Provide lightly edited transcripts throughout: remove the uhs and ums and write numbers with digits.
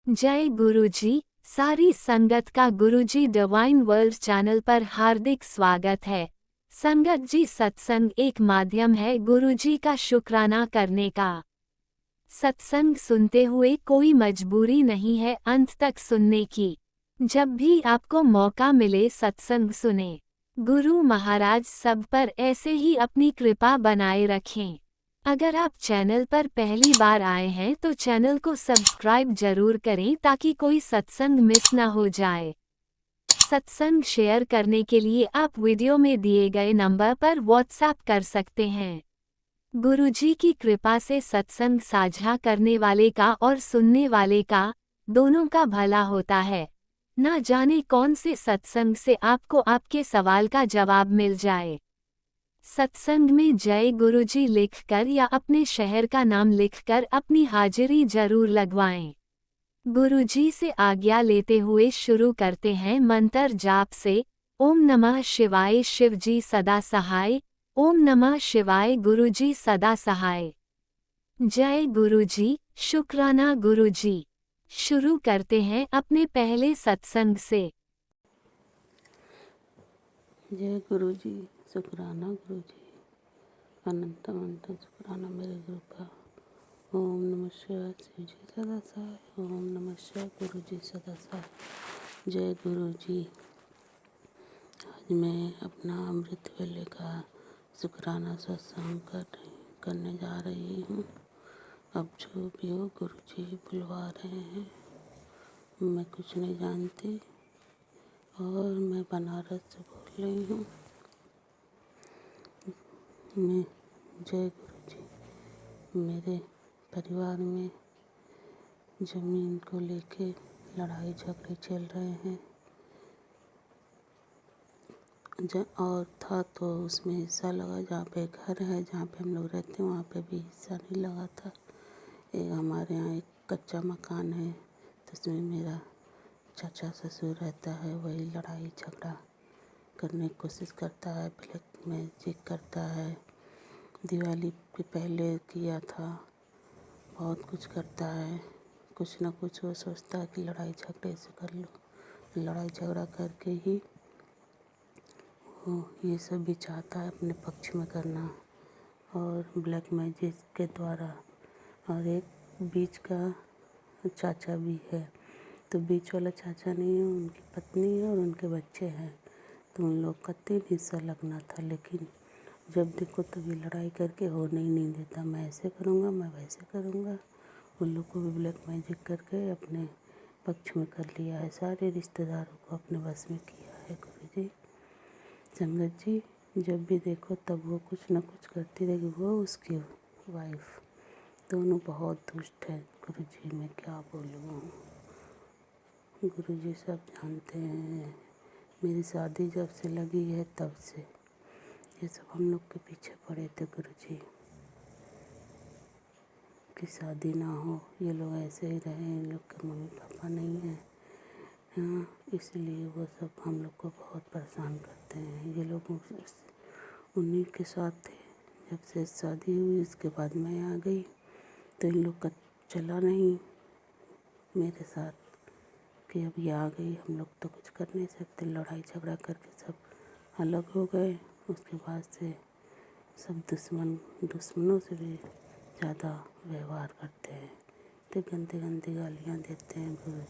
जय गुरुजी। सारी संगत का गुरुजी डिवाइन वर्ल्ड चैनल पर हार्दिक स्वागत है। संगत जी, सत्संग एक माध्यम है गुरुजी का शुक्राना करने का। सत्संग सुनते हुए कोई मजबूरी नहीं है अंत तक सुनने की। जब भी आपको मौका मिले सत्संग सुने। गुरु महाराज सब पर ऐसे ही अपनी कृपा बनाए रखें। अगर आप चैनल पर पहली बार आए हैं तो चैनल को सब्सक्राइब जरूर करें ताकि कोई सत्संग मिस न हो जाए। सत्संग शेयर करने के लिए आप वीडियो में दिए गए नंबर पर व्हाट्सएप कर सकते हैं। गुरुजी की कृपा से सत्संग साझा करने वाले का और सुनने वाले का, दोनों का भला होता है। ना जाने कौन से सत्संग से आपको आपके सवाल का जवाब मिल जाए। सत्संग में जय गुरुजी लिखकर या अपने शहर का नाम लिखकर अपनी हाजिरी जरूर लगवाएं। गुरुजी से आज्ञा लेते हुए शुरू करते हैं मंत्र जाप से। ओम नमः शिवाय शिवजी सदा सहाय। ओम नमः शिवाय गुरुजी सदा सहाय। जय गुरुजी, शुक्राना गुरुजी। शुरू करते हैं अपने पहले सत्संग से। जय गुरु जी, शुक्राना गुरु जी, अनंत अनंत शुक्राना मेरे गुरु का। ओम नमः शिवाय शिव जी सदा सहाय। ओम नमः शिवाय गुरु जी सदा सहाय। जय गुरु जी। आज मैं अपना अमृत वेले का शुक्राना सत्संग करने जा रही हूँ। अब जो भी हो गुरु जी बुलवा रहे हैं, मैं कुछ नहीं जानती और मैं बनारस से बोल रही हूँ। मैं जय गुरु जी। मेरे परिवार में ज़मीन को लेके लड़ाई झगड़े चल रहे हैं। और था तो उसमें हिस्सा लगा, जहाँ पे घर है जहाँ पे हम लोग रहते हैं वहाँ पे भी हिस्सा नहीं लगा था। एक हमारे यहाँ एक कच्चा मकान है तो उसमें मेरा चाचा ससुर रहता है, वही लड़ाई झगड़ा करने की कोशिश करता है, ब्लैक मैजिक करता है। दिवाली के पहले किया था, बहुत कुछ करता है। कुछ ना कुछ वो सोचता है कि लड़ाई झगड़े से कर लो, लड़ाई झगड़ा करके ही वो ये सब भी चाहता है अपने पक्ष में करना, और ब्लैक मैजिक के द्वारा। और एक बीच का चाचा भी है, तो बीच वाला चाचा नहीं है, उनकी पत्नी है और उनके बच्चे हैं, तो उन लोग का 3 हिस्सा लगना था। लेकिन जब देखो तभी लड़ाई करके होने ही नहीं देता। मैं ऐसे करूँगा, मैं वैसे करूँगा। उन लोग को भी ब्लैक मैजिक करके अपने पक्ष में कर लिया है। सारे रिश्तेदारों को अपने बस में किया है गुरुजी। संगत जी, जब भी देखो तब वो कुछ न कुछ करती रहेगी। वो उसकी वाइफ दोनों बहुत दुष्ट है गुरुजी। मैं क्या बोलूँ, गुरुजी सब जानते हैं। मेरी शादी जब से लगी है तब से ये सब हम लोग के पीछे पड़े थे गुरुजी कि शादी ना हो, ये लोग ऐसे ही रहे, इन लोग के मम्मी पापा नहीं हैं। हाँ, इसलिए वो सब हम लोग को बहुत परेशान करते हैं। ये लोग उन्हीं के साथ थे जब से शादी हुई। इसके बाद मैं आ गई तो इन लोग का चला नहीं मेरे साथ कि अब ये आ गई, हम लोग तो कुछ कर नहीं सकते। लड़ाई झगड़ा करके सब अलग हो गए। उसके बाद से सब दुश्मनों से भी ज़्यादा व्यवहार करते हैं, तो गंदी गंदी गालियाँ देते हैं गुरु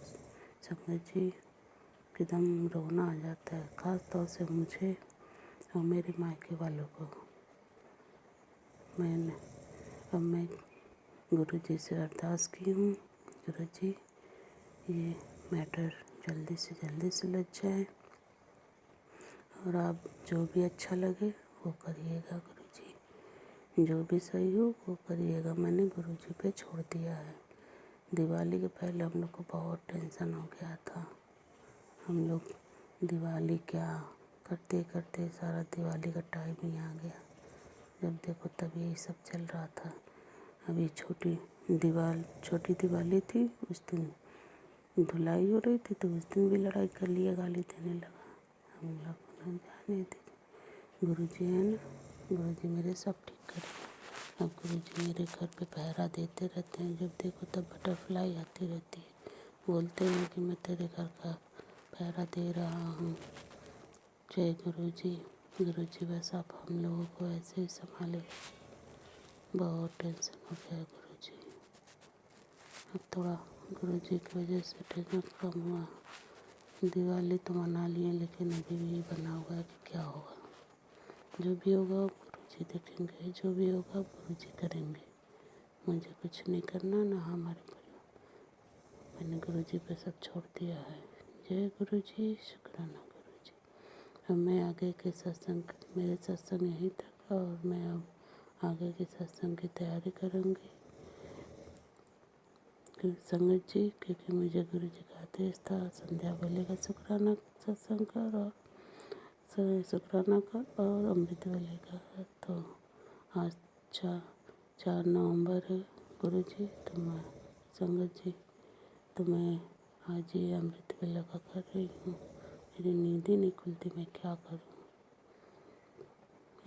संगत जी। एकदम रोना आ जाता है, ख़ास तौर से मुझे और मेरे मायके वालों को। मैं गुरु जी से अरदास की हूँ, गुरु जी ये मैटर जल्दी से जल्दी सुलझ जाए और आप जो भी अच्छा लगे वो करिएगा गुरुजी। जो भी सही हो वो करिएगा। मैंने गुरुजी पे छोड़ दिया है। दिवाली के पहले हम लोग को बहुत टेंशन हो गया था। हम लोग दिवाली क्या करते करते सारा दिवाली का टाइम ही आ गया। जब देखो तब यही सब चल रहा था। अभी छोटी दिवाली थी, उस दिन धुलाई हो रही थी तो उस दिन भी लड़ाई कर लिया, गाली देने लगा। हम लोग न जाने थे। गुरुजी है ना, गुरुजी मेरे सब ठीक करें। अब गुरुजी मेरे घर पे पहरा देते रहते हैं, जब देखो तब बटरफ्लाई आती रहती है। बोलते हैं कि मैं तेरे घर का पहरा दे रहा हूँ। जय गुरु जी। गुरु जी बस आप हम लोगों को ऐसे ही संभाले। बहुत टेंशन हो गया गुरु जी। अब थोड़ा गुरु जी की वजह से टेंशन कम हुआ। दिवाली तो मना लिए, लेकिन अभी भी बना हुआ है कि क्या होगा। जो भी होगा गुरु जी देखेंगे, जो भी होगा गुरु जी करेंगे। मुझे कुछ नहीं करना, ना हमारे परिवार। मैंने गुरु जी पे सब छोड़ दिया है। जय गुरु जी, शुक्राना गुरु जी। अब मैं आगे के सत्संग, मेरे सत्संग यहीं तक, और मैं अब आगे के सत्संग की तैयारी करूँगी संगत जी, क्योंकि मुझे गुरु जी का आदेश था संध्या वेले का शुक्राना सत्संग कर, और शुक्राना कर, और अमृत वेले का। तो आज 4 नवंबर है गुरु जी, तो मैं संगत जी, तो मैं आज ये अमृत वेला का कर रही हूँ। मेरी नींद ही नहीं खुलती, मैं क्या करूँ।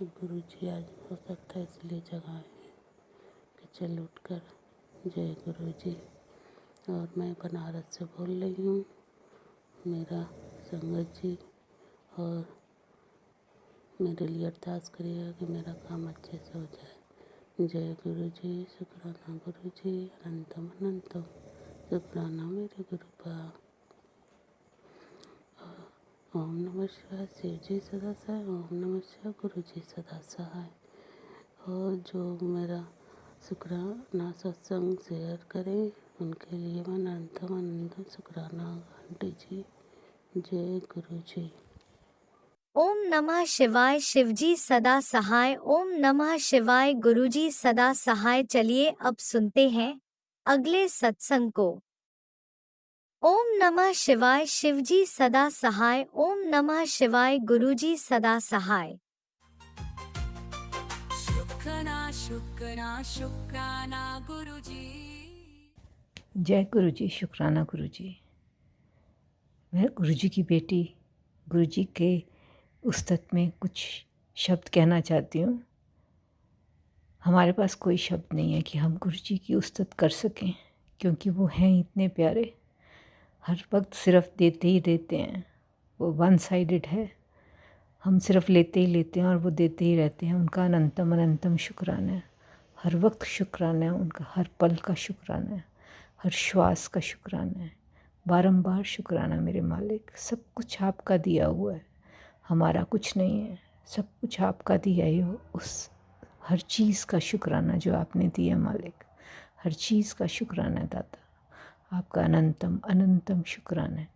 गुरु जी आज हो सकता है इसलिए जगाए हैं कि चल उठकर। जय गुरु जी। और मैं बनारस से बोल रही हूँ। मेरा संगत जी और मेरे लिए अरदास करिएगा कि मेरा काम अच्छे से हो जाए। जय गुरु जी, शुक्राना गुरु जी, अनंतम अनंतम शुक्राना मेरे गुरु का। ओम नमः शिवाय। शिव जी सदा सहाय। ओम नमः शिवाय। गुरु जी सदा सहाय। और जो मेरा शुक्राना सत्संग शेयर करें उनके लिए मैं अनंतम अनंतम शुक्राना। आंटी जी, जय गुरु जी। ओम नमः शिवाय। शिवजी सदा सहाय। ओम नमः शिवाय। गुरुजी सदा सहाय। चलिए अब सुनते हैं अगले सत्संग को। ओम नमः शिवाय। शिवजी सदा सहाय। ओम नमः शिवाय। गुरुजी सदा सहाय। शुक्राना शुक्राना शुक्राना गुरुजी। जय गुरु जी, शुक्राना गुरु जी। मैं गुरु जी की बेटी गुरु जी के उस्तत में कुछ शब्द कहना चाहती हूँ। हमारे पास कोई शब्द नहीं है कि हम गुरु जी की उस्तत कर सकें, क्योंकि वो हैं इतने प्यारे। हर वक्त सिर्फ देते ही देते हैं। वो वन साइडेड है। हम सिर्फ लेते ही लेते हैं और वो देते ही रहते हैं। उनका अनंतम अनंतम शुक्राना है। हर वक्त शुक्राना है उनका, हर पल का शुक्राना है, हर श्वास का शुक्राना है। बारंबार शुक्राना मेरे मालिक। सब कुछ आपका दिया हुआ है, हमारा कुछ नहीं है। सब कुछ आपका दिया ही हो। उस हर चीज़ का शुक्राना जो आपने दिया मालिक, हर चीज़ का शुक्राना है दाता। आपका अनंतम अनंतम शुक्राना है।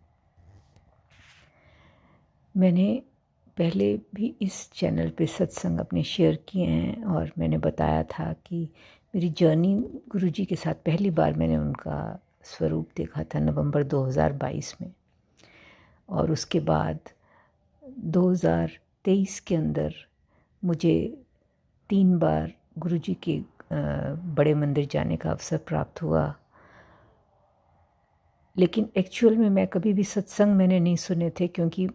मैंने पहले भी इस चैनल पे सत्संग अपने शेयर किए हैं, और मैंने बताया था कि मेरी जर्नी गुरुजी के साथ पहली बार मैंने उनका स्वरूप देखा था नवंबर 2022 में। और उसके बाद 2023 के अंदर मुझे 3 बार गुरुजी के बड़े मंदिर जाने का अवसर प्राप्त हुआ। लेकिन एक्चुअल में मैं कभी भी सत्संग मैंने नहीं सुने थे, क्योंकि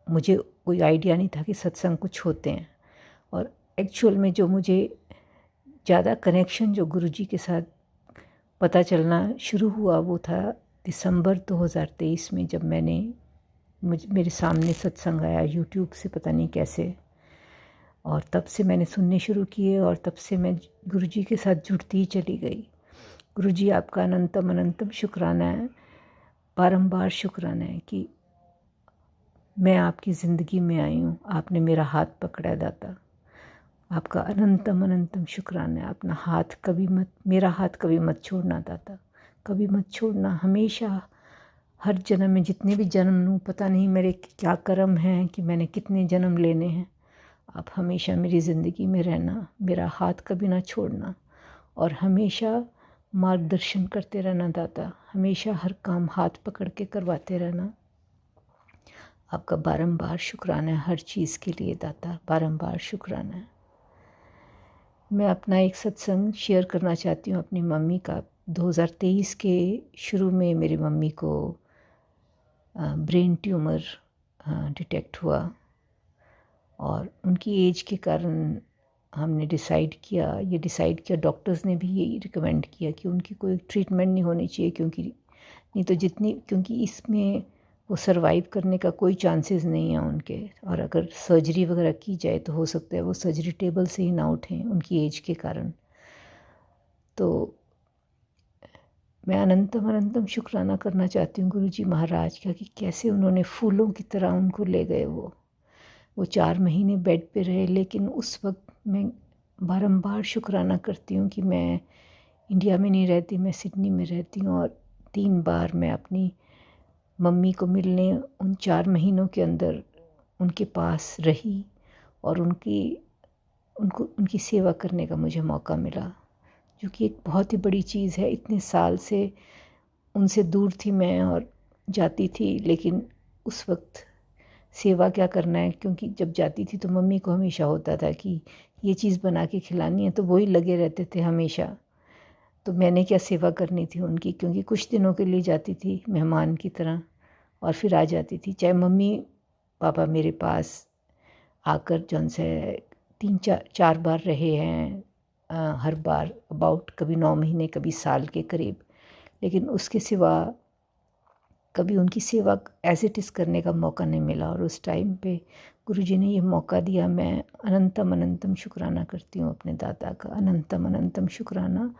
मुझे कोई आइडिया नहीं था कि सत्संग कुछ होते हैं। और एक्चुअल में जो मुझे ज़्यादा कनेक्शन जो गुरुजी के साथ पता चलना शुरू हुआ वो था दिसंबर 2023 में, जब मेरे सामने सत्संग आया यूट्यूब से, पता नहीं कैसे। और तब से मैंने सुनने शुरू किए, और तब से मैं गुरुजी के साथ जुड़ती ही चली गई। गुरुजी आपका अनंतम अनंतम शुक्राना है, बारंबार शुक्राना है कि मैं आपकी ज़िंदगी में आई हूँ। आपने मेरा हाथ पकड़ा दाता। आपका अनंतम अनंतम शुक्राना है। अपना हाथ कभी मत, मेरा हाथ कभी मत छोड़ना दाता, कभी मत छोड़ना। हमेशा हर जन्म में, जितने भी जन्म लूँ, पता नहीं मेरे क्या कर्म हैं कि मैंने कितने जन्म लेने हैं। आप हमेशा मेरी ज़िंदगी में रहना, मेरा हाथ कभी ना छोड़ना, और हमेशा मार्गदर्शन करते रहना दाता। हमेशा हर काम हाथ पकड़ के करवाते रहना। आपका बारंबार शुक्राना है हर चीज़ के लिए दाता, बारंबार शुक्राना है। मैं अपना एक सत्संग शेयर करना चाहती हूँ अपनी मम्मी का। 2023 के शुरू में मेरी मम्मी को ब्रेन ट्यूमर डिटेक्ट हुआ, और उनकी एज के कारण हमने डिसाइड किया, डॉक्टर्स ने भी यही रिकमेंड किया कि उनकी कोई ट्रीटमेंट नहीं होनी चाहिए, क्योंकि नहीं तो जितनी, क्योंकि इसमें वो सरवाइव करने का कोई चांसेस नहीं है उनके, और अगर सर्जरी वगैरह की जाए तो हो सकता है वो सर्जरी टेबल से ही ना उठें उनकी एज के कारण। तो मैं अनंतम अनंतम शुक्राना करना चाहती हूँ गुरुजी महाराज का कि कैसे उन्होंने फूलों की तरह उनको ले गए। वो 4 महीने बेड पे रहे, लेकिन उस वक्त मैं बारंबार शुक्राना करती हूँ कि मैं इंडिया में नहीं रहती, मैं सिडनी में रहती हूँ, और 3 बार मैं अपनी मम्मी को मिलने उन 4 महीनों के अंदर उनके पास रही, और उनकी सेवा करने का मुझे मौका मिला, जो कि एक बहुत ही बड़ी चीज़ है। इतने साल से उनसे दूर थी मैं और जाती थी, लेकिन उस वक्त सेवा क्या करना है, क्योंकि जब जाती थी तो मम्मी को हमेशा होता था कि ये चीज़ बना के खिलानी है, तो वही लगे रहते थे हमेशा। तो मैंने क्या सेवा करनी थी उनकी, क्योंकि कुछ दिनों के लिए जाती थी मेहमान की तरह और फिर आ जाती थी। चाहे मम्मी पापा मेरे पास आकर जौन से 3-4 बार रहे हैं, हर बार अबाउट कभी 9 महीने कभी साल के करीब, लेकिन उसके सिवा कभी उनकी सेवा एज इट इज़ करने का मौका नहीं मिला। और उस टाइम पे गुरुजी ने ये मौका दिया। मैं अनंतम अनंतम शुक्राना करती हूँ अपने दादा का, अनंतम अनंतम शुक्राना।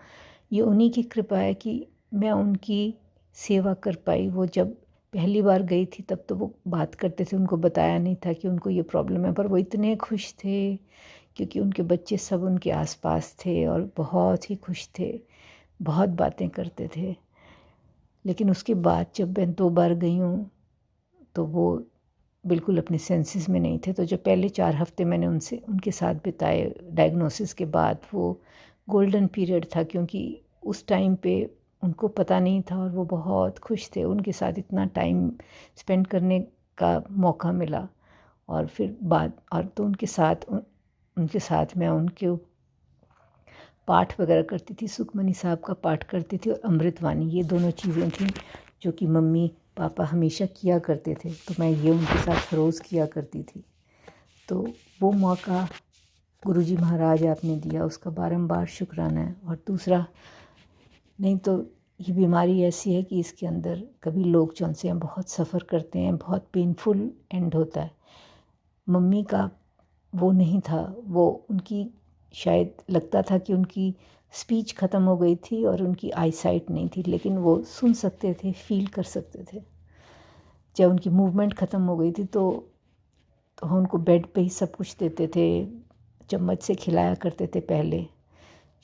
ये उन्हीं की कृपा है कि मैं उनकी सेवा कर पाई। वो जब पहली बार गई थी तब तो वो बात करते थे, उनको बताया नहीं था कि उनको ये प्रॉब्लम है, पर वो इतने खुश थे क्योंकि उनके बच्चे सब उनके आसपास थे और बहुत ही खुश थे, बहुत बातें करते थे। लेकिन उसके बाद जब मैं 2 बार गई हूँ तो वो बिल्कुल अपने सेंसेस में नहीं थे। तो जो पहले 4 हफ्ते मैंने उनके साथ बिताए डायग्नोसिस के बाद, वो गोल्डन पीरियड था, क्योंकि उस टाइम पे उनको पता नहीं था और वो बहुत खुश थे। उनके साथ इतना टाइम स्पेंड करने का मौका मिला। और फिर बाद और तो उनके साथ मैं उनके पाठ वगैरह करती थी, सुखमनी साहब का पाठ करती थी और अमृतवाणी, ये दोनों चीज़ें थी जो कि मम्मी पापा हमेशा किया करते थे, तो मैं ये उनके साथ हर रोज़ किया करती थी। तो वो मौका गुरुजी महाराज आपने दिया, उसका बारंबार शुक्राना है। और दूसरा, नहीं तो ये बीमारी ऐसी है कि इसके अंदर कभी लोग जौन से हैं बहुत सफ़र करते हैं, बहुत पेनफुल एंड होता है। मम्मी का वो नहीं था, वो उनकी शायद लगता था कि उनकी स्पीच ख़त्म हो गई थी और उनकी आई साइट नहीं थी, लेकिन वो सुन सकते थे, फील कर सकते थे। जब उनकी मूवमेंट ख़त्म हो गई थी तो हम उनको बेड पे ही सब कुछ देते थे, चम्मच से खिलाया करते थे पहले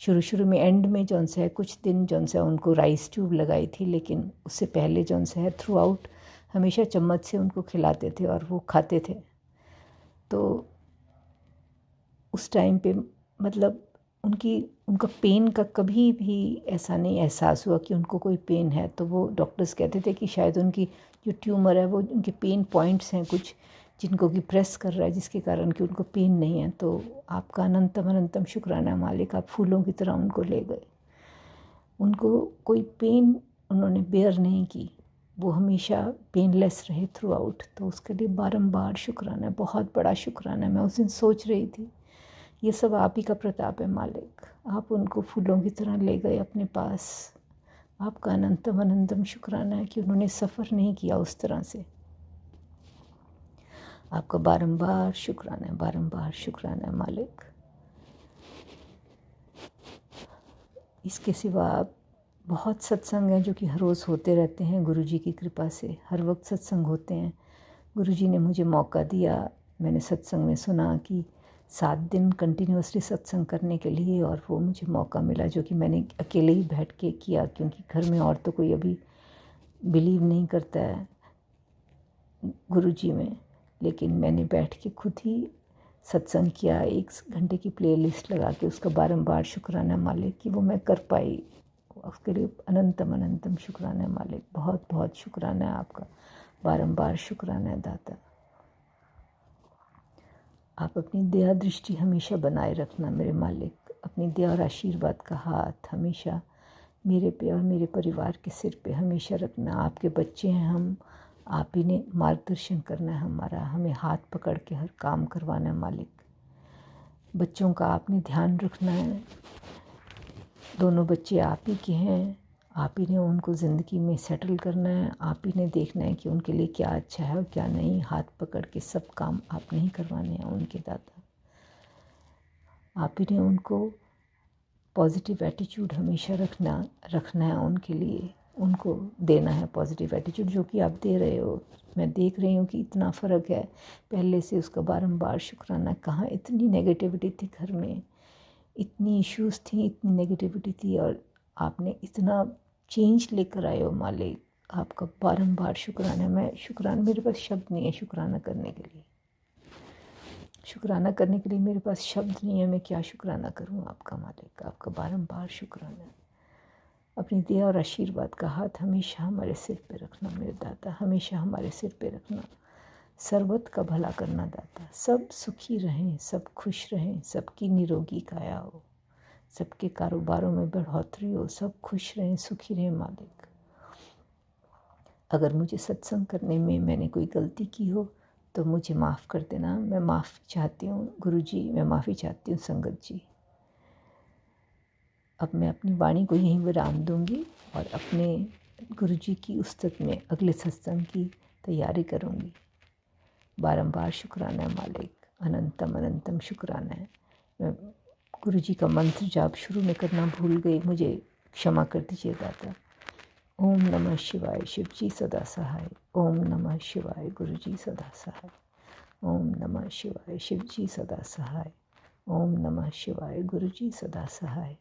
शुरू में। एंड में जौन सा है कुछ दिन जौन सा उनको राइस ट्यूब लगाई थी, लेकिन उससे पहले जौन सा है थ्रू आउट हमेशा चम्मच से उनको खिलाते थे और वो खाते थे। तो उस टाइम पे मतलब उनका पेन का कभी भी ऐसा नहीं एहसास हुआ कि उनको कोई पेन है। तो वो डॉक्टर्स कहते थे कि शायद उनकी जो ट्यूमर है वो उनके पेन पॉइंट्स हैं कुछ, जिनको कि प्रेस कर रहा है, जिसके कारण कि उनको पेन नहीं है। तो आपका अनंतम अनंतम शुक्राना मालिक, आप फूलों की तरह उनको ले गए। उनको कोई पेन उन्होंने बेयर नहीं की, वो हमेशा पेनलेस रहे थ्रू आउट। तो उसके लिए बारंबार शुक्राना, बहुत बड़ा शुक्राना। मैं उस दिन सोच रही थी ये सब आप ही का प्रताप है मालिक, आप उनको फूलों की तरह ले गए अपने पास। आपका अनंतम अनंतम शुक्राना है कि उन्होंने सफ़र नहीं किया उस तरह से। आपका बारंबार शुक्राना है, बारंबार शुक्राना है मालिक। इसके सिवा बहुत सत्संग हैं जो कि हर रोज़ होते रहते हैं गुरुजी की कृपा से, हर वक्त सत्संग होते हैं। गुरुजी ने मुझे मौका दिया, मैंने सत्संग में सुना कि 7 दिन कंटिन्यूसली सत्संग करने के लिए, और वो मुझे मौका मिला जो कि मैंने अकेले ही बैठ के किया, क्योंकि घर में और तो कोई अभी बिलीव नहीं करता है गुरुजी में। लेकिन मैंने बैठ के खुद ही सत्संग किया, 1 घंटे की प्लेलिस्ट लगा के। उसका बारंबार शुक्राना मालिक कि वो मैं कर पाई, उसके लिए अनंतम अनंतम शुक्राना मालिक। बहुत बहुत शुक्राना है आपका, बारंबार शुक्राना है दाता। आप अपनी दया दृष्टि हमेशा बनाए रखना मेरे मालिक, अपनी दया और आशीर्वाद का हाथ हमेशा मेरे पे और मेरे परिवार के सिर पे हमेशा रखना। आपके बच्चे हैं हम, आप ही ने मार्गदर्शन करना है हमारा, हमें हाथ पकड़ के हर काम करवाना है मालिक। बच्चों का आपने ध्यान रखना है, दोनों बच्चे आप ही के हैं, आप ही ने उनको ज़िंदगी में सेटल करना है, आप ही ने देखना है कि उनके लिए क्या अच्छा है और क्या नहीं। हाथ पकड़ के सब काम आप नहीं करवाने हैं उनके दाता। आप ही ने उनको पॉजिटिव एटीट्यूड हमेशा रखना है उनके लिए, उनको देना है पॉजिटिव एटीट्यूड, जो कि आप दे रहे हो। मैं देख रही हूँ कि इतना फ़र्क है पहले से, उसका बारंबार शुक्राना। कहाँ इतनी नेगेटिविटी थी घर में, इतनी इश्यूज़ थी, इतनी नेगेटिविटी थी, और आपने इतना चेंज लेकर आए हो मालिक। आपका बारंबार शुक्राना। मेरे पास शब्द नहीं है शुक्राना करने के लिए। शुक्राना करने के लिए मेरे पास शब्द नहीं है। मैं क्या शुक्राना करूं आपका मालिक। आपका बारंबार शुक्राना। अपनी दया और आशीर्वाद का हाथ हमेशा हमारे सिर पे रखना मेरे दाता, हमेशा हमारे सिर पे रखना। सर्वत का भला करना दाता। सब सुखी रहें, सब खुश रहें, सबकी निरोगी काया हो, सबके कारोबारों में बढ़ोतरी हो, सब खुश रहें, सुखी रहें मालिक। अगर मुझे सत्संग करने में मैंने कोई गलती की हो तो मुझे माफ़ कर देना। मैं माफ़ी चाहती हूँ गुरुजी, मैं माफ़ी चाहती हूँ संगत जी। अब मैं अपनी वाणी को यहीं विराम दूंगी और अपने गुरुजी की उस्तत में अगले सत्संग की तैयारी करूंगी। बारंबार शुक्राना है मालिक, अनंतम अनंतम शुक्राना है। मैं गुरुजी का मंत्र जाप शुरू में करना भूल गई, मुझे क्षमा कर दीजिए दाता। ओम नमः शिवाय, शिवजी सदा सहाय। ओम नमः शिवाय, गुरुजी सदा सहाय। ओम नमः शिवाय, शिवजी सदा सहाय। ओम नमः शिवाय, गुरुजी सदा सहाय।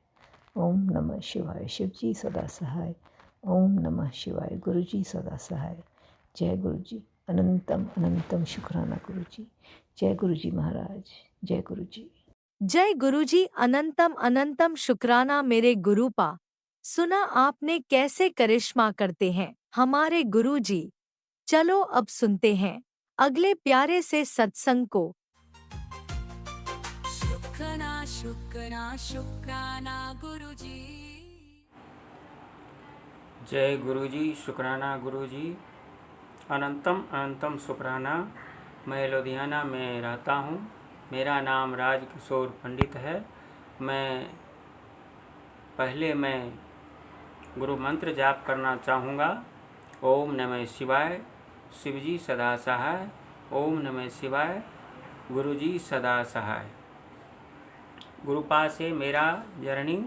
ओम नमः शिवाय, शिवजी सदा सहाय। ओम नमः शिवाय, गुरुजी सदा सहाय। जय गुरुजी, अनंतम अनंतम शुक्राना गुरुजी। जय गुरुजी महाराज, जय गुरुजी। जय गुरुजी, अनंतम अनंतम शुक्राना मेरे गुरुपा। सुना आपने कैसे करिश्मा करते हैं हमारे गुरुजी। चलो अब सुनते हैं अगले प्यारे से सत्संग को। शुक्राना शुक्राना शुक्राना गुरुजी। जय गुरुजी, शुक्राना गुरुजी, अनंतम अनंतम शुक्राना। मैं लुधियाना में रहता हूँ। मेरा नाम राजकिशोर पंडित है। पहले मैं गुरु मंत्र जाप करना चाहूँगा। ओम नमः शिवाय, शिवजी सदा सहाय। ओम नमः शिवाय, गुरुजी सदा सहाय। गुरुपा से मेरा जर्नी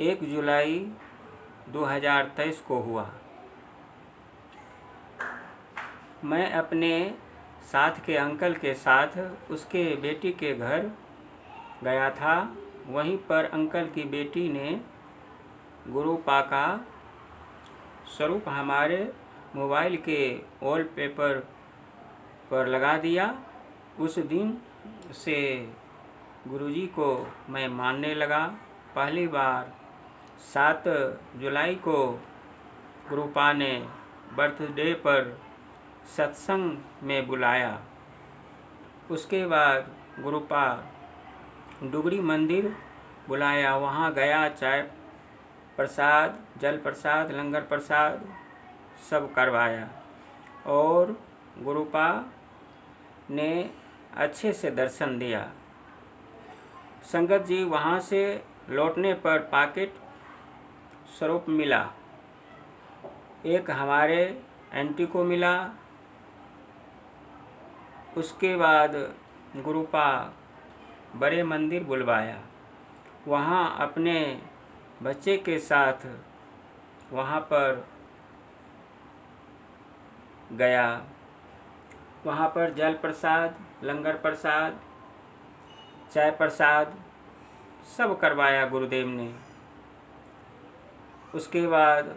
1 जुलाई 2023 को हुआ। मैं अपने साथ के अंकल के साथ उसके बेटी के घर गया था। वहीं पर अंकल की बेटी ने गुरुपा का स्वरूप हमारे मोबाइल के वॉलपेपर पर लगा दिया। उस दिन से गुरुजी को मैं मानने लगा। पहली बार 7 जुलाई को गुरुपा ने बर्थडे पर सत्संग में बुलाया। उसके बाद गुरुपा डुगरी मंदिर बुलाया, वहाँ गया। चाय प्रसाद, जल प्रसाद, लंगर प्रसाद सब करवाया और गुरुपा ने अच्छे से दर्शन दिया। संगत जी, वहाँ से लौटने पर पॉकेट स्वरूप मिला। एक हमारे आंटी को मिला। उसके बाद गुरुपा बड़े मंदिर बुलवाया। वहाँ अपने बच्चे के साथ वहाँ पर गया। वहाँ पर जल प्रसाद, लंगर प्रसाद, चाय प्रसाद सब करवाया गुरुदेव ने। उसके बाद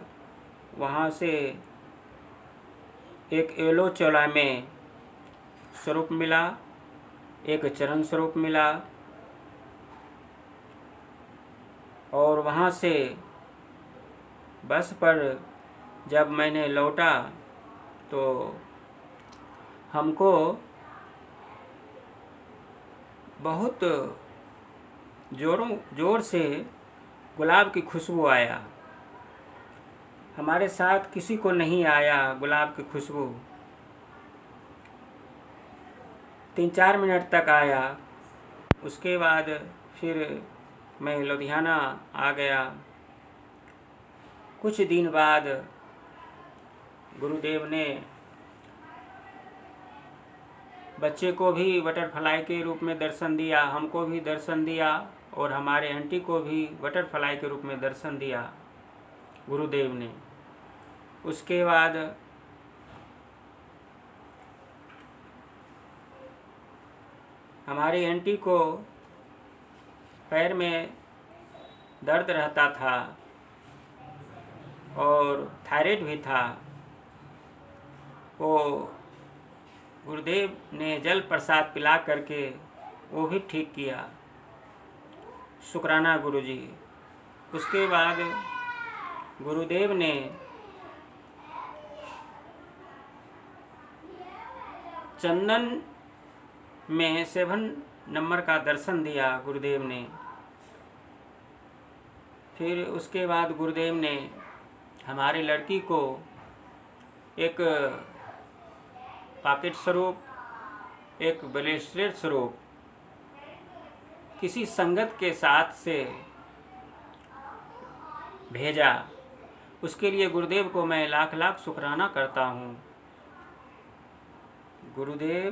वहाँ से एक येलो चोला में स्वरूप मिला, एक चरण स्वरूप मिला। और वहाँ से बस पर जब मैंने लौटा तो हमको बहुत जोर से गुलाब की खुशबू आया। हमारे साथ किसी को नहीं आया गुलाब की खुशबू। 3-4 मिनट तक आया। उसके बाद फिर मैं लुधियाना आ गया। कुछ दिन बाद गुरुदेव ने बच्चे को भी बटरफ्लाई के रूप में दर्शन दिया, हमको भी दर्शन दिया और हमारे आंटी को भी बटरफ्लाई के रूप में दर्शन दिया गुरुदेव ने। उसके बाद हमारी आंटी को पैर में दर्द रहता था और थायराइड भी था। वो गुरुदेव ने जल प्रसाद पिला करके वो भी ठीक किया, शुक्राना गुरुजी। उसके बाद गुरुदेव ने चंदन में 7 नंबर का दर्शन दिया गुरुदेव ने। फिर उसके बाद गुरुदेव ने हमारी लड़की को एक पॉकेट स्वरूप, एक ब्रेसलेट स्वरूप किसी संगत के साथ से भेजा। उसके लिए गुरुदेव को मैं लाख लाख शुक्राना करता हूँ। गुरुदेव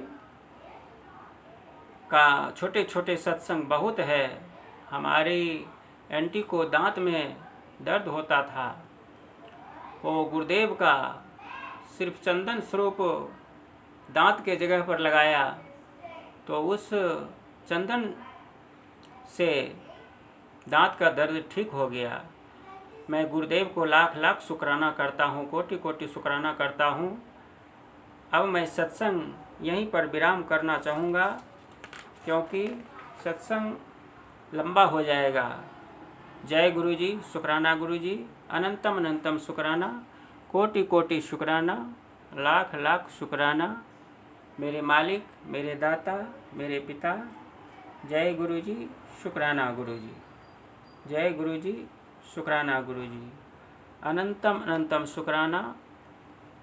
का छोटे छोटे सत्संग बहुत है। हमारी आंटी को दांत में दर्द होता था, वो गुरुदेव का सिर्फ चंदन स्वरूप दांत के जगह पर लगाया तो उस चंदन से दांत का दर्द ठीक हो गया। मैं गुरुदेव को लाख लाख शुक्राना करता हूँ, कोटि कोटि शुक्राना करता हूँ। अब मैं सत्संग यहीं पर विराम करना चाहूँगा क्योंकि सत्संग लंबा हो जाएगा। जय गुरुजी, शुक्राना गुरुजी, अनंतम अनंतम शुक्राना, कोटि कोटि शुक्राना, लाख लाख शुक्राना मेरे मालिक, मेरे दाता, मेरे पिता। जय गुरुजी, शुक्राना गुरुजी। जय गुरुजी, शुक्राना गुरुजी, अनंतम अनंतम शुक्राना,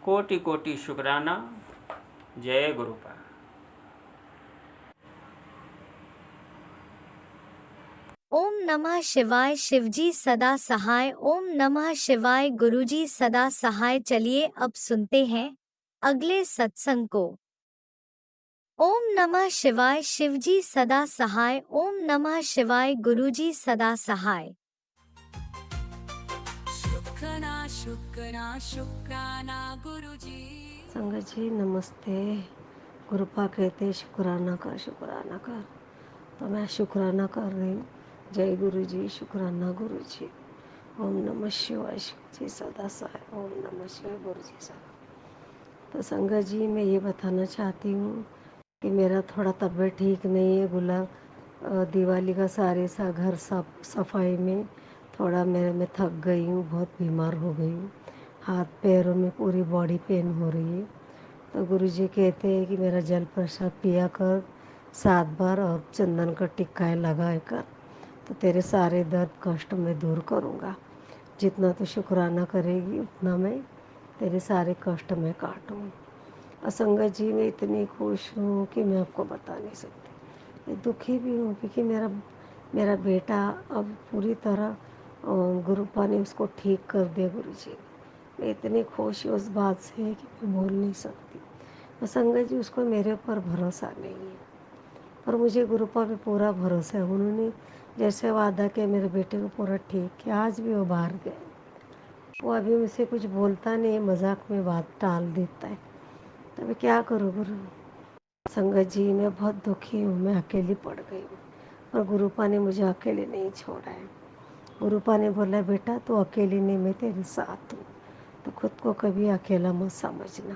कोटि कोटि शुक्राना। जय गुरुपा। ओम नमः शिवाय। शिवजी सदा सहाय। ओम नमः शिवाय। गुरुजी सदा सहाय। चलिए अब सुनते हैं अगले सत्संग को। ओम नमः शिवाय। शिवजी सदा सहाय। ओम नमः शिवाय। गुरुजी सदा सहाय। शुक्राना शुक्राना शुक्राना गुरुजी। संगत जी नमस्ते। गुरुपा कहते शुक्राना कर, शुक्राना कर, तो मैं शुक्राना कर रही हूँ। जय गुरु जी, शुक्राना गुरु जी। ओम नमः शिवाय। शिव जी सदा सहाय। ओम नमः शिवाय। गुरु जी सदा। तो संगत जी मैं ये बताना चाहती हूँ कि मेरा थोड़ा तबीयत ठीक नहीं है। दिवाली का सारे घर सफाई में थोड़ा मैं थक गई हूँ, बहुत बीमार हो गई हूँ। हाथ पैरों में पूरी बॉडी पेन हो रही है। तो गुरुजी कहते हैं कि मेरा जल प्रसाद पिया कर 7 बार और चंदन का टिक्का लगा कर, तो तेरे सारे दर्द कष्ट मैं दूर करूँगा। जितना तो शुक्राना करेगी उतना मैं तेरे सारे कष्ट में काटूँ। असंगत जी मैं इतनी खुश हूँ कि मैं आपको बता नहीं सकती। मैं दुखी भी हूँ क्योंकि मेरा बेटा अब पूरी तरह गुरुपा ने उसको ठीक कर दिया। गुरुजी मैं इतनी खुश हूँ उस बात से कि मैं बोल नहीं सकती। असंगत जी उसको मेरे ऊपर भरोसा नहीं है, पर मुझे गुरुपा पे पूरा भरोसा है। उन्होंने जैसे वादा किया मेरे बेटे को पूरा ठीक किया। आज भी वो बाहर गए, वो अभी मुझसे कुछ बोलता नहीं है, मजाक में बात टाल देता है। तो मैं क्या करूँ गुरु? संगत जी मैं बहुत दुखी हूँ, मैं अकेली पड़ गई हूँ, पर गुरुपा ने मुझे अकेले नहीं छोड़ा है। गुरुपा ने बोला बेटा तू अकेली नहीं, मैं तेरे साथ हूँ, तो खुद को कभी अकेला मत समझना,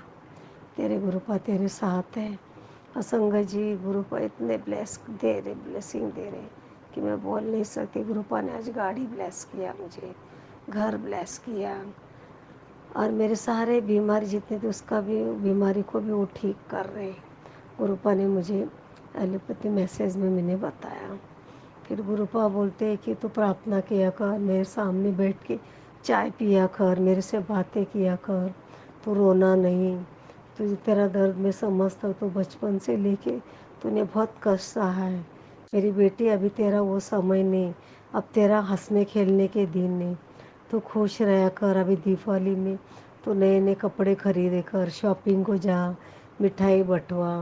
तेरे गुरुपा तेरे साथ है। और संगत जी गुरुपा इतने ब्लेसिंग दे रहे कि मैं बोल नहीं सकती। गुरुपा ने आज गाड़ी ब्लेस किया, मुझे घर ब्लेस किया, और मेरे सारे बीमारी जितने थे उसका भी बीमारी को भी वो ठीक कर रहे हैं। गुरुपा ने मुझे एलोपैथी मैसेज में मैंने बताया। फिर गुरुपा बोलते हैं कि तू प्रार्थना किया कर, मेरे सामने बैठ के चाय पिया कर, मेरे से बातें किया कर, तू रोना नहीं, तुझे तेरा दर्द मैं समझता हूँ, तो बचपन से लेके तूने बहुत कष्ट सहा है। मेरी बेटी अभी तेरा वो समय नहीं, अब तेरा हंसने खेलने के दिन नहीं, तो खुश रहा कर। अभी दीपावली में तो नए नए कपड़े खरीदे कर, शॉपिंग को जा, मिठाई बंटवा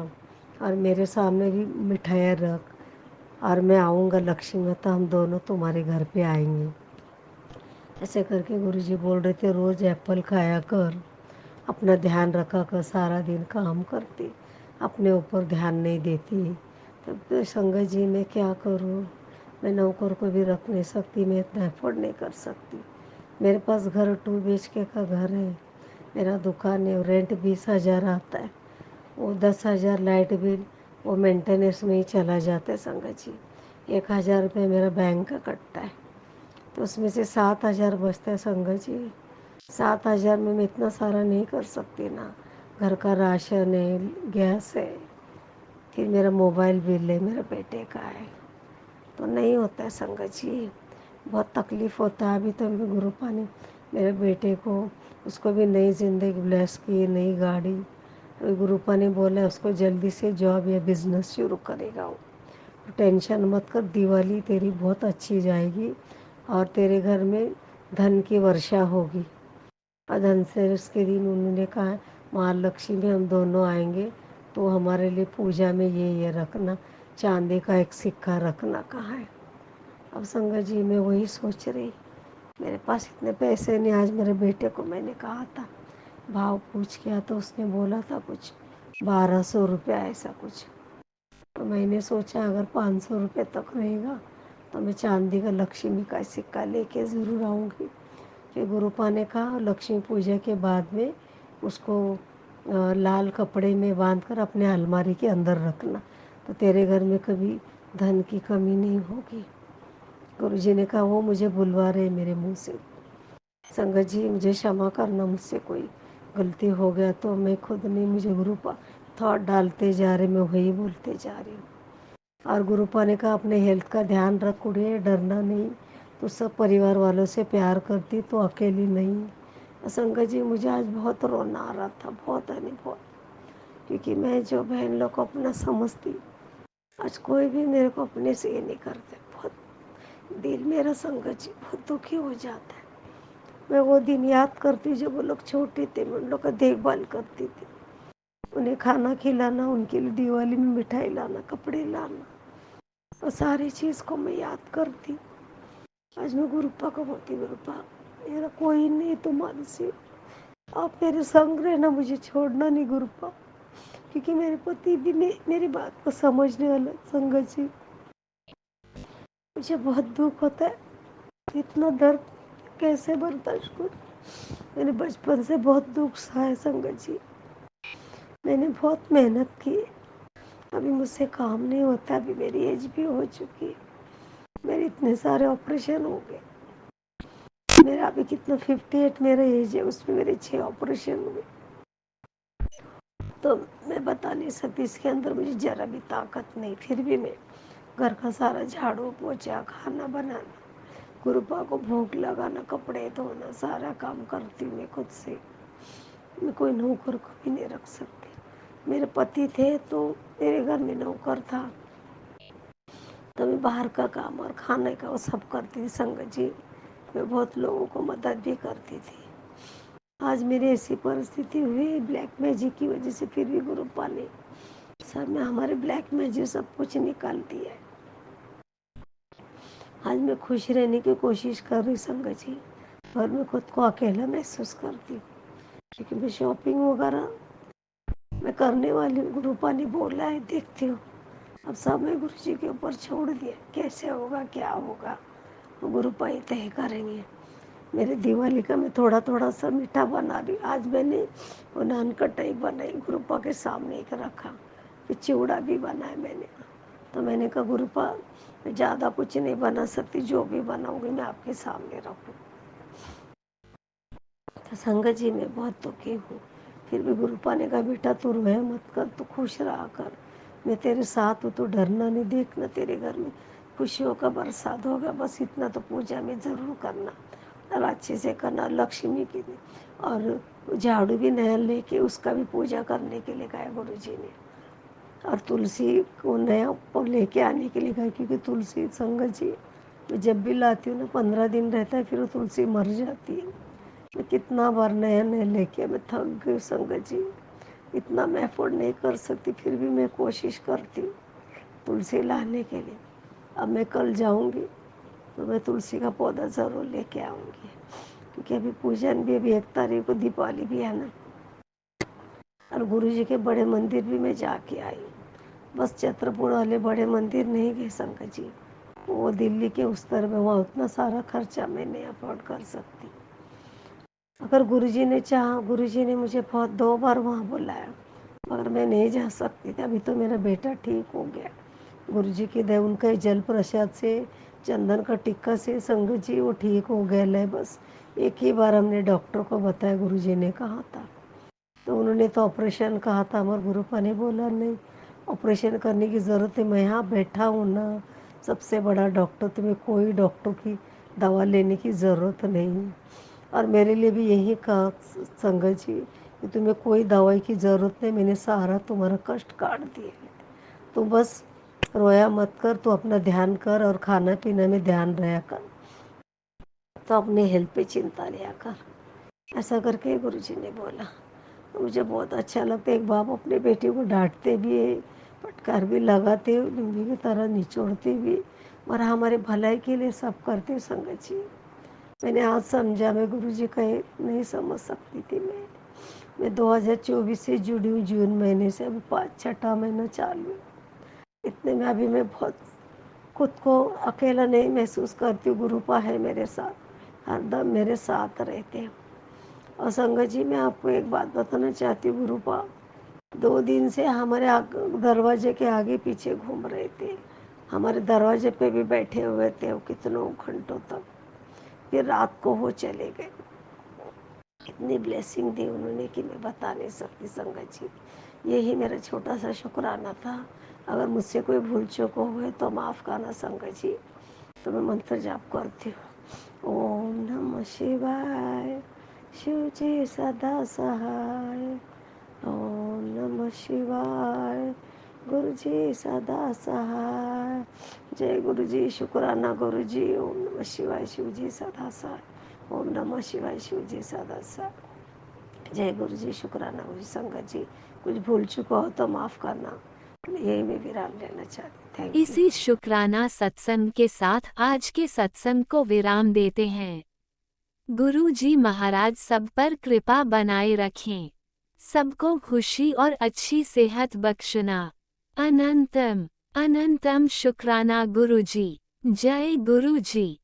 और मेरे सामने भी मिठाइयाँ रख। और मैं आऊँगा लक्ष्मी में तो हम दोनों तुम्हारे घर पे आएंगे। ऐसे करके गुरुजी बोल रहे थे रोज़ एप्पल खाया कर, अपना ध्यान रखा कर। सारा दिन काम करती, अपने ऊपर ध्यान नहीं देती। तब तो संगत जी मैं क्या करूँ, मैं नौकर को भी रख नहीं सकती, मैं इतना एफर्ट नहीं कर सकती। मेरे पास घर 2 BHK का घर है, मेरा दुकान है, रेंट 20,000 आता है। वो 10,000 लाइट बिल वो मेंटेनेंस में ही चला जाता है संगत जी। 1,000 रुपये मेरा बैंक का कटता है, तो उसमें से 7,000 बचता है संगत जी। 7,000 में मैं इतना सारा नहीं कर सकती ना। घर का राशन है, गैस है, फिर मेरा मोबाइल बिल है, मेरे बेटे का है, तो नहीं होता है संगत जी। बहुत तकलीफ़ होता है। अभी तो मैं गुरु पानी मेरे बेटे को, उसको भी नई ज़िंदगी ब्लेस की, नई गाड़ी। अभी गुरु पानी बोला उसको जल्दी से जॉब या बिज़नेस शुरू करेगा वो। टेंशन मत कर, दिवाली तेरी बहुत अच्छी जाएगी और तेरे घर में धन की वर्षा होगी। और धनतेरस के दिन उन्होंने कहा महालक्ष्मी में हम दोनों आएंगे तो हमारे लिए पूजा में ये रखना, चांदी का एक सिक्का रखना कहा है। अब संगत जी मैं वही सोच रही, मेरे पास इतने पैसे नहीं। आज मेरे बेटे को मैंने कहा था, भाव पूछ किया तो उसने बोला था कुछ 1,200 रुपया ऐसा कुछ। तो मैंने सोचा अगर 500 रुपये तक रहेगा तो मैं चांदी का लक्ष्मी का सिक्का लेके ज़रूर आऊँगी। कि गुरुपा ने कहा लक्ष्मी पूजा के बाद में उसको लाल कपड़े में बांधकर अपने अलमारी के अंदर रखना, तो तेरे घर में कभी धन की कमी नहीं होगी। गुरुजी ने कहा वो मुझे बुलवा रहे मेरे मुंह से। संगत जी मुझे क्षमा करना, मुझसे कोई गलती हो गया तो मैं खुद नहीं, मुझे गुरुपा थॉट डालते जा रहे, मैं वही बोलते जा रही हूँ। और गुरुपा ने कहा अपने हेल्थ का ध्यान रख कुड़िए, डरना नहीं, तो सब परिवार वालों से प्यार करती तो अकेली नहीं। संगत जी मुझे आज बहुत रोना आ रहा था, बहुत है नहीं बहुत, क्योंकि मैं जो बहन लोग को अपना समझती, आज कोई भी मेरे को अपने से ये नहीं करते। बहुत दिल मेरा संगत जी बहुत दुखी हो जाता है। मैं वो दिन याद करती जब वो लोग छोटे थे, मैं उन लोग का देखभाल करती थी, उन्हें खाना खिलाना, उनके लिए दिवाली में मिठाई लाना, कपड़े लाना, और सारी चीज़ को मैं याद करती। आज मैं गुरुपा को बोलती, गुरुपा मेरा कोई नहीं तुम्हारे से, आप मेरे संग रहना, मुझे छोड़ना नहीं गुरुपा, क्योंकि मेरे पति भी मेरी बात को समझने वाला। संगत जी मुझे बहुत दुख होता है, इतना दर्द कैसे बर्दाश्त करूं। मैंने बचपन से बहुत दुख सहा संगत जी, मैंने बहुत मेहनत की, अभी मुझसे काम नहीं होता, अभी मेरी एज भी हो चुकी है, मेरे इतने सारे ऑपरेशन हो गए। मेरा अभी कितना 58 मेरा एज है, उसमें मेरे 6 ऑपरेशन हुए, तो मैं बता नहीं सकती। इसके अंदर मुझे ज़रा भी ताकत नहीं, फिर भी मैं घर का सारा झाड़ू पोछा, खाना बनाना, गुरुपा को भोग लगाना, कपड़े धोना, सारा काम करती हूँ मैं खुद से। मैं कोई नौकर को भी नहीं रख सकती। मेरे पति थे तो मेरे घर में नौकर था, तो मैं बाहर का काम और खाने का वो सब करती थी संगत जी। मैं बहुत लोगों को मदद भी करती थी। आज मेरी ऐसी परिस्थिति हुई ब्लैक मैजिक की वजह से, फिर भी गुरुपा ने सब में हमारे ब्लैक मैजिक सब कुछ निकाल दिया है। आज मैं खुश रहने की कोशिश कर रही संगत जी, और मैं खुद को अकेला महसूस करती हूँ, क्योंकि मैं शॉपिंग वगैरह मैं करने वाली हूँ। गुरुपा ने बोला है, देखती हूँ। अब सब मैं गुरु जी के ऊपर छोड़ दिया, कैसे होगा क्या होगा वो गुरुपा ही तय करेंगे। मेरे दिवाली का मैं थोड़ा थोड़ा सा मीठा बना रही। आज मैंने वो नान कटाई बनाई, गुरुपा के सामने एक रखा, फिर चिवड़ा भी बनाया मैंने। तो मैंने कहा गुरुपा मैं ज़्यादा कुछ नहीं बना सकती, जो भी बनाऊंगी मैं आपके सामने रखूँ। तो संगत जी मैं बहुत दुखी हूँ, फिर भी गुरुपा ने कहा बेटा तू रोया मत कर, तू खुश रहा कर, मैं तेरे साथ हूँ, तो डरना नहीं, देखना तेरे घर में खुशियों का बरसात होगा, बस इतना तो पूजा में ज़रूर करना और अच्छे से करना। लक्ष्मी की भी, और झाड़ू भी नया लेके उसका भी पूजा करने के लिए कहा गुरु जी ने, और तुलसी को नया लेके आने के लिए कहा, क्योंकि तुलसी संगत जी मैं जब भी लाती हूँ ना 15 दिन रहता है, फिर वो तुलसी मर जाती है। मैं कितना बार नया नया लेके मैं थक गई संगत जी, इतना मैं अफोर्ड नहीं कर सकती, फिर भी मैं कोशिश करती हूँ तुलसी लाने के लिए। अब मैं कल जाऊँगी तो मैं तुलसी का पौधा ज़रूर लेके आऊँगी, क्योंकि अभी पूजन भी, अभी 1 तारीख को दीपावली भी है ना। और गुरु जी के बड़े मंदिर भी मैं जाके आई, बस छत्रपुर वाले बड़े मंदिर नहीं गए संगत जी, वो दिल्ली के उस तरफ में, वहाँ उतना सारा खर्चा मैं नहीं अफोर्ड कर सकती। अगर गुरुजी ने चाहा, गुरुजी ने मुझे बहुत 2 बार वहाँ बुलाया, मगर मैं नहीं जा सकती थी। अभी तो मेरा बेटा ठीक हो गया, गुरुजी की दया, उनका जल प्रसाद से, चंदन का टिक्का से संगत जी वो ठीक हो गया है। बस एक ही बार हमने डॉक्टर को बताया, गुरुजी ने कहा था, तो उन्होंने तो ऑपरेशन कहा था, हमारे गुरुपा ने बोला नहीं ऑपरेशन करने की ज़रूरत है, मैं यहाँ बैठा हूँ ना, सबसे बड़ा डॉक्टर, तुम्हें कोई डॉक्टर की दवा लेने की ज़रूरत नहीं। और मेरे लिए भी यही कहा संगत जी कि तुम्हें कोई दवाई की ज़रूरत नहीं, मैंने सारा तुम्हारा कष्ट काट दिया है, तो बस रोया मत कर, तो अपना ध्यान कर और खाना पीना में ध्यान रहा कर, तो अपने हेल्थ पे चिंता लिया कर, ऐसा करके गुरुजी ने बोला। तो मुझे बहुत अच्छा लगता है, एक बाप अपने बेटे को डांटते भी है, फटकार भी लगाते, लुंगी की तरह निचोड़ते भी, और हमारे भलाई के लिए सब करते संगत जी। मैंने आज समझा, मैं गुरुजी का नहीं समझ सकती थी। मैं 2024 से जुड़ी हूँ, जून महीने से, अभी 6ठा महीना चालू है। इतने में अभी मैं बहुत खुद को अकेला नहीं महसूस करती हूँ, गुरुपा है मेरे साथ, हरदम मेरे साथ रहते हैं। और संगत जी, मैं आपको एक बात बताना चाहती हूँ, गुरुपा 2 दिन से हमारे दरवाजे के आगे पीछे घूम रहे थे, हमारे दरवाजे पे भी बैठे हुए थे वो कितनों घंटों तक, फिर रात को वो चले गए। इतनी ब्लेसिंग दी उन्होंने कि मैं बता नहीं सकती संगत जी। यही मेरा छोटा सा शुक्राना था। अगर मुझसे कोई भूल चूक हुए तो माफ़ करना संगत जी। तो मैं मंत्र जाप करती हूँ। ओम नमः शिवाय, शिव जी सदा सहाय। ओम नमः शिवाय, गुरु जी सदा सहाय। जय गुरु जी, शुक्राना गुरु जी। ओम नमः शिवाय, शिव जी सदा सहाय। ओम नमः शिवाय, शिव जी सदा सहाय। जय गुरु जी, शुक्राना गुरु जी। संगत जी, कुछ भूल चुका हो तो माफ़ करना, यही मैं विराम लेना चाहती। Thank you. इसी शुक्राना सत्संग के साथ आज के सत्संग को विराम देते हैं। गुरु जी महाराज सब पर कृपा बनाए रखें, सबको खुशी और अच्छी सेहत बख्शना। अनंतम अनंतम शुक्राना गुरु जी। जय गुरु जी।